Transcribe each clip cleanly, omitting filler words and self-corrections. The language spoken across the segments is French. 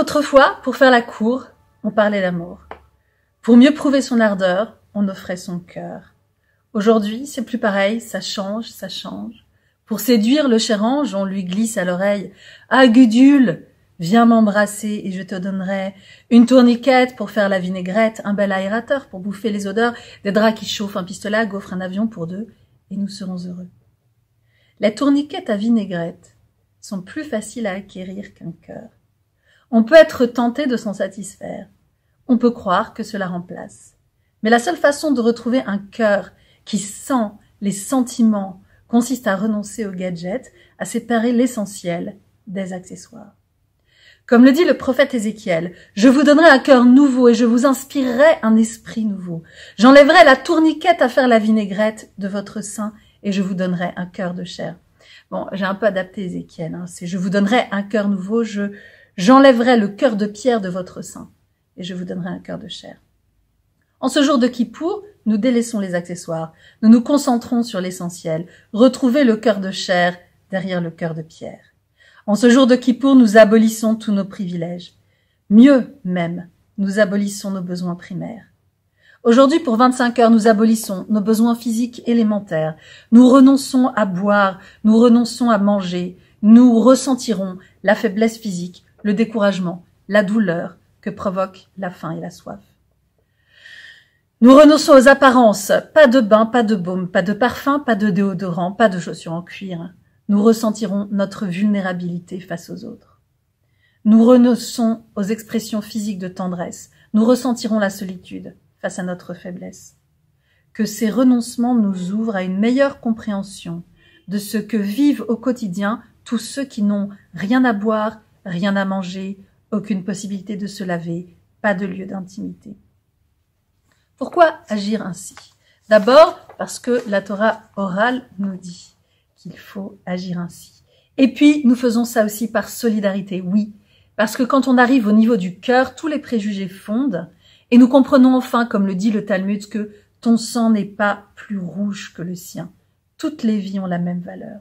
Autrefois, pour faire la cour, on parlait d'amour. Pour mieux prouver son ardeur, on offrait son cœur. Aujourd'hui, c'est plus pareil, ça change, ça change. Pour séduire le cher ange, on lui glisse à l'oreille « Ah, Gudule, viens m'embrasser et je te donnerai une tourniquette pour faire la vinaigrette, un bel aérateur pour bouffer les odeurs, des draps qui chauffent, un pistolet à gaufre, un avion pour deux, et nous serons heureux. » Les tourniquettes à vinaigrette sont plus faciles à acquérir qu'un cœur. On peut être tenté de s'en satisfaire. On peut croire que cela remplace. Mais la seule façon de retrouver un cœur qui sent les sentiments consiste à renoncer aux gadgets, à séparer l'essentiel des accessoires. Comme le dit le prophète Ézéchiel, « Je vous donnerai un cœur nouveau et je vous inspirerai un esprit nouveau. J'enlèverai la tourniquette à faire la vinaigrette de votre sein et je vous donnerai un cœur de chair. » Bon, j'ai un peu adapté Ézéchiel, c'est « Je vous donnerai un cœur nouveau, j'enlèverai le cœur de pierre de votre sein et je vous donnerai un cœur de chair. » En ce jour de Kippour, nous délaissons les accessoires, nous nous concentrons sur l'essentiel, retrouver le cœur de chair derrière le cœur de pierre. En ce jour de Kippour, nous abolissons tous nos privilèges. Mieux même, nous abolissons nos besoins primaires. Aujourd'hui, pour 25 heures, nous abolissons nos besoins physiques élémentaires. Nous renonçons à boire, nous renonçons à manger. Nous ressentirons la faiblesse physique, le découragement, la douleur que provoquent la faim et la soif. Nous renonçons aux apparences, pas de bain, pas de baume, pas de parfum, pas de déodorant, pas de chaussures en cuir. Nous ressentirons notre vulnérabilité face aux autres. Nous renonçons aux expressions physiques de tendresse. Nous ressentirons la solitude face à notre faiblesse. Que ces renoncements nous ouvrent à une meilleure compréhension de ce que vivent au quotidien tous ceux qui n'ont rien à boire, rien à manger, aucune possibilité de se laver, pas de lieu d'intimité. Pourquoi agir ainsi? D'abord, parce que la Torah orale nous dit qu'il faut agir ainsi. Et puis, nous faisons ça aussi par solidarité, oui, parce que quand on arrive au niveau du cœur, tous les préjugés fondent, et nous comprenons enfin, comme le dit le Talmud, que ton sang n'est pas plus rouge que le sien. Toutes les vies ont la même valeur.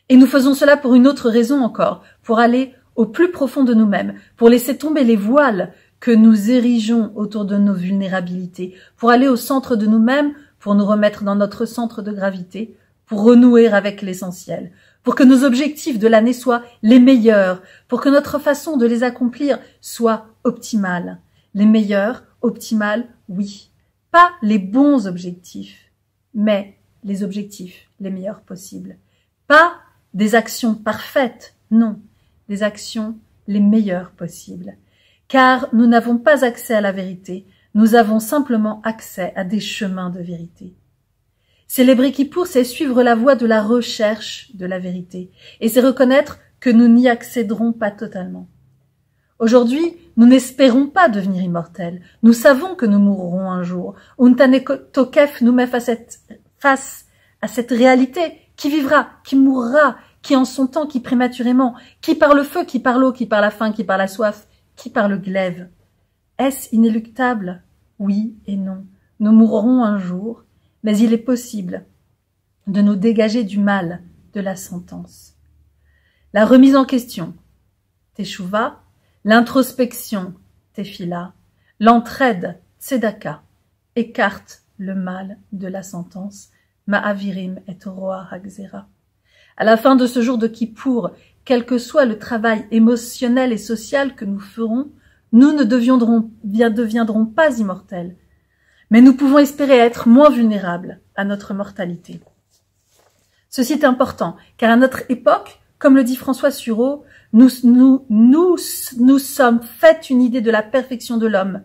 Et nous faisons cela pour une autre raison encore, pour aller au plus profond de nous-mêmes, pour laisser tomber les voiles que nous érigeons autour de nos vulnérabilités, pour aller au centre de nous-mêmes, pour nous remettre dans notre centre de gravité, pour renouer avec l'essentiel, pour que nos objectifs de l'année soient les meilleurs, pour que notre façon de les accomplir soit optimale. Les meilleurs, optimales, oui. Pas les bons objectifs, mais les objectifs les meilleurs possibles. Pas des actions parfaites, non, des actions les meilleures possibles. Car nous n'avons pas accès à la vérité, nous avons simplement accès à des chemins de vérité. Célébrer Kippour, c'est suivre la voie de la recherche de la vérité, et c'est reconnaître que nous n'y accéderons pas totalement. Aujourd'hui, nous n'espérons pas devenir immortels, nous savons que nous mourrons un jour. Untane Tokef nous met face à cette réalité, qui vivra, qui mourra, qui en son temps, qui prématurément, qui par le feu, qui par l'eau, qui par la faim, qui par la soif, qui par le glaive. Est-ce inéluctable? Oui et non. Nous mourrons un jour, mais il est possible de nous dégager du mal, de la sentence. La remise en question, Teshuvah, l'introspection, Tefila, l'entraide, Tzedaka, écarte le mal de la sentence, Ma'avirim et Roa Hagzera. À la fin de ce jour de Kippour, quel que soit le travail émotionnel et social que nous ferons, nous ne deviendrons pas immortels. Mais nous pouvons espérer être moins vulnérables à notre mortalité. Ceci est important, car à notre époque, comme le dit François Sureau, nous sommes fait une idée de la perfection de l'homme.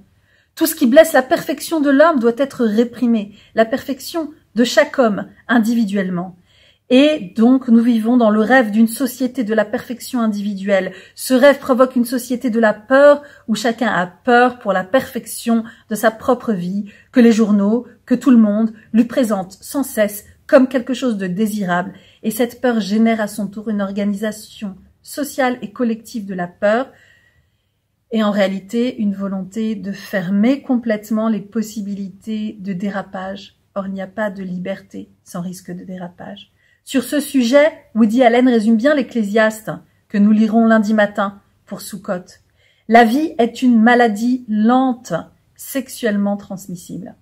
Tout ce qui blesse la perfection de l'homme doit être réprimé, la perfection de chaque homme individuellement. Et donc, nous vivons dans le rêve d'une société de la perfection individuelle. Ce rêve provoque une société de la peur où chacun a peur pour la perfection de sa propre vie, que les journaux, que tout le monde lui présentent sans cesse comme quelque chose de désirable. Et cette peur génère à son tour une organisation sociale et collective de la peur et en réalité une volonté de fermer complètement les possibilités de dérapage. Or, il n'y a pas de liberté sans risque de dérapage. Sur ce sujet, Woody Allen résume bien l'Ecclésiaste, que nous lirons lundi matin pour Soukhot. La vie est une maladie lente, sexuellement transmissible.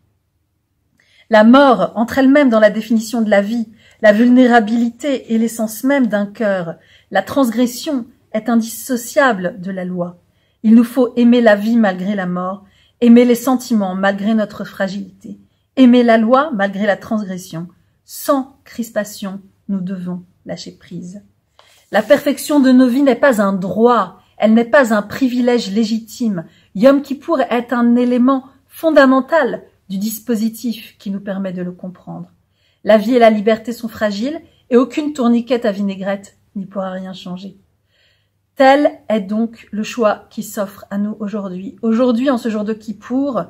La mort entre elle-même dans la définition de la vie, la vulnérabilité est l'essence même d'un cœur. La transgression est indissociable de la loi. Il nous faut aimer la vie malgré la mort, aimer les sentiments malgré notre fragilité, aimer la loi malgré la transgression. Sans crispation, nous devons lâcher prise. La perfection de nos vies n'est pas un droit, elle n'est pas un privilège légitime. Yom Kippour est un élément fondamental du dispositif qui nous permet de le comprendre. La vie et la liberté sont fragiles et aucune tourniquette à vinaigrette n'y pourra rien changer. Tel est donc le choix qui s'offre à nous aujourd'hui. Aujourd'hui, en ce jour de Kippour,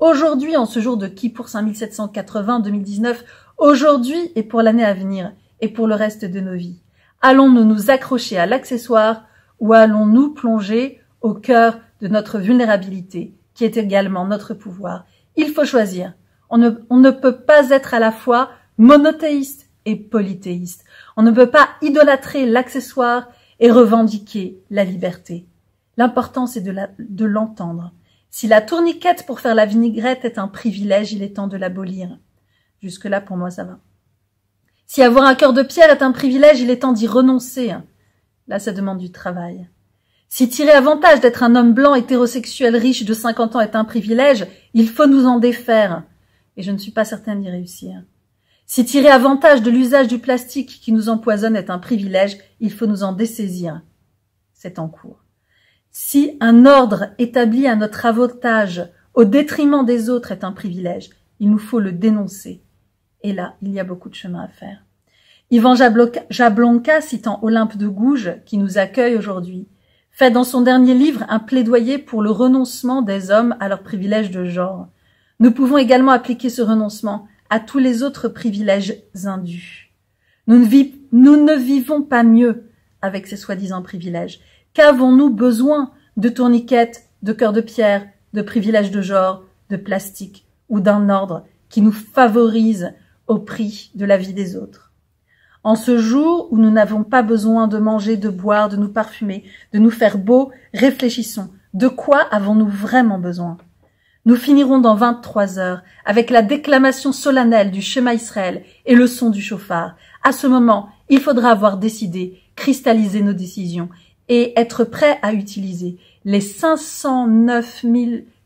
aujourd'hui, en ce jour de Kippour 5780-2019, aujourd'hui et pour l'année à venir et pour le reste de nos vies. Allons-nous nous accrocher à l'accessoire ou allons-nous plonger au cœur de notre vulnérabilité, qui est également notre pouvoir? Il faut choisir. On ne peut pas être à la fois monothéiste et polythéiste. On ne peut pas idolâtrer l'accessoire et revendiquer la liberté. L'important, c'est de l'entendre. Si la tourniquette pour faire la vinaigrette est un privilège, il est temps de l'abolir. Jusque-là, pour moi, ça va. Si avoir un cœur de pierre est un privilège, il est temps d'y renoncer. Là, ça demande du travail. Si tirer avantage d'être un homme blanc hétérosexuel riche de 50 ans est un privilège, il faut nous en défaire. Et je ne suis pas certaine d'y réussir. Si tirer avantage de l'usage du plastique qui nous empoisonne est un privilège, il faut nous en dessaisir. C'est en cours. Si un ordre établi à notre avantage au détriment des autres est un privilège, il nous faut le dénoncer. Et là, il y a beaucoup de chemin à faire. Yvan Jablonka, citant Olympe de Gouges, qui nous accueille aujourd'hui, fait dans son dernier livre un plaidoyer pour le renoncement des hommes à leurs privilèges de genre. Nous pouvons également appliquer ce renoncement à tous les autres privilèges indus. Nous ne vivons pas mieux avec ces soi-disant privilèges. Qu'avons-nous besoin de tourniquettes, de cœurs de pierre, de privilèges de genre, de plastique ou d'un ordre qui nous favorise au prix de la vie des autres? En ce jour où nous n'avons pas besoin de manger, de boire, de nous parfumer, de nous faire beau, réfléchissons. De quoi avons-nous vraiment besoin? Nous finirons dans 23 heures avec la déclamation solennelle du Shema Israël et le son du chauffard. À ce moment, il faudra avoir décidé, cristalliser nos décisions et être prêt à utiliser les 509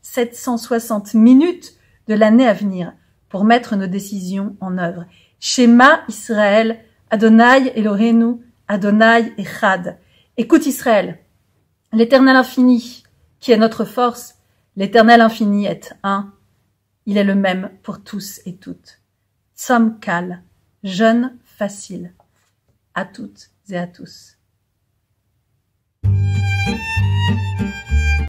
760 minutes de l'année à venir pour mettre nos décisions en œuvre. Shema Israël, Adonai Eloheinu, Adonai Echad. Écoute Israël, l'Éternel infini, qui est notre force, l'Éternel infini est un. Il est le même pour tous et toutes. Tzom Kal, jeûne facile. À toutes et à tous.